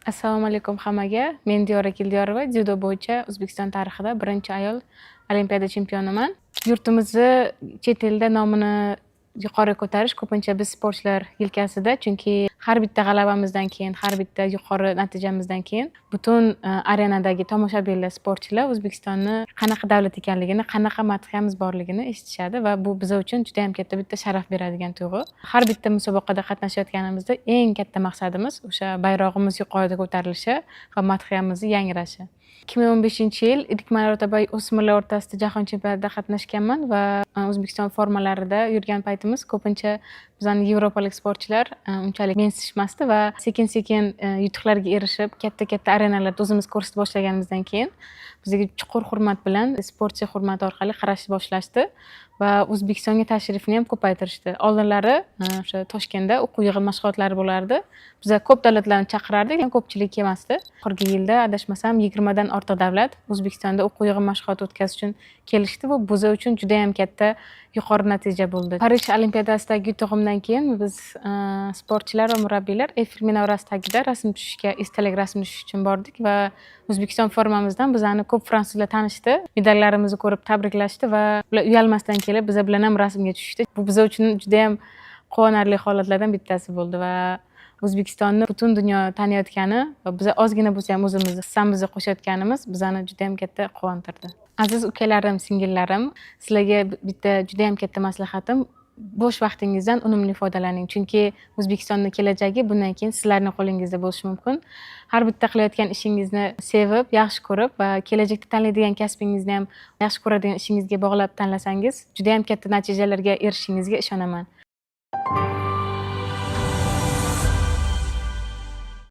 Assalomu alaykum hammaga. Men Diyora Keldiyorova, dzyudo bo'yicha O'zbekiston tarixida birinchi ayol olimpiada chempioniman. Yurtimizni chet elda nomini yuqori ko'tarish ko'pincha biz sportchilar yelkasida, chunki har bitta g'alabamizdan keyin, har bitta yuqori natijamizdan keyin butun arenadagi tomoshabinlar, sportchilar O'zbekistonni qanaqa davlat ekanligini, qanaqa madhiyamiz borligini eshitishadi va bu biz uchun juda ham katta bitta sharaf beradigan tuyg'u. Har bitta musobaqada qatnashayotganimizda eng katta maqsadimiz o'sha bayrog'imiz yuqorida ko'tarilishi va madhiyamizni yangrashi. 2015-yil ilk marotaba o'smirlar o'rtasida jahon chempionatida qatnashganman va O'zbekiston formalarida yurgan paytimiz ko'pincha bizani yevropalik sportchilar unchalik mensitishmasdi va sekin-sekin yutuqlarga erishib, katta-katta arenalarda o'zimiz ko'rsata boshlaganimizdan keyin bizga chuqur hurmat bilan, sportchi hurmati orqali qarashni boshlashdi va O'zbekistonga tashrifni ham ko'paytirishdi. Oldinlari o'sha Toshkentda o'quv yig'in mashg'ulotlari bo'lardi. Biz ko'p davlatlarni chaqirardik, ko'pchilik kelmasdi. Oxirgi yilda adashmasam 20 dan ortiq davlat O'zbekistonda o'quv yig'in mashg'ulot o'tkazish uchun kelishdi. Bu biz uchun juda ham katta yuqori natija bo'ldi. Parij olimpiadasidagi yutug'imdan keyin biz sportchilar va murabbiylar Eyfel minorasi tagida rasm tushishga, esdalik rasm tushish uchun bordik va O'zbekiston formamizdan bizani ko'p fransuzlar tanishdi. Medallarimizni ko'rib tabriklashdi va ular uyalmasdan kelib biz bilan ham rasmga tushishdi. Bu biz uchun juda ham quvonarli holatlardan bittasi bo'ldi va O'zbekistonni butun dunyo taniyotgani va biz ozgina bo'lsa ham o'zimizni hissamizni qo'shayotganimiz bizani juda ham katta quvontirdi. Aziz ukalarim, singillarim, sizlarga bitta juda ham katta maslahatim, bo'sh vaqtingizdan unumli foydalaning, chunki O'zbekistonning kelajagi bundan keyin sizlarning qo'lingizda bo'lishi mumkin. Har bitta qilayotgan ishingizni sevib, yaxshi ko'rib va kelajakda tanlaydigan kasbingizni ham yaxshi ko'radigan ishingizga bog'lab tanlasangiz, juda ham katta natijalarga erishishingizga ishonaman.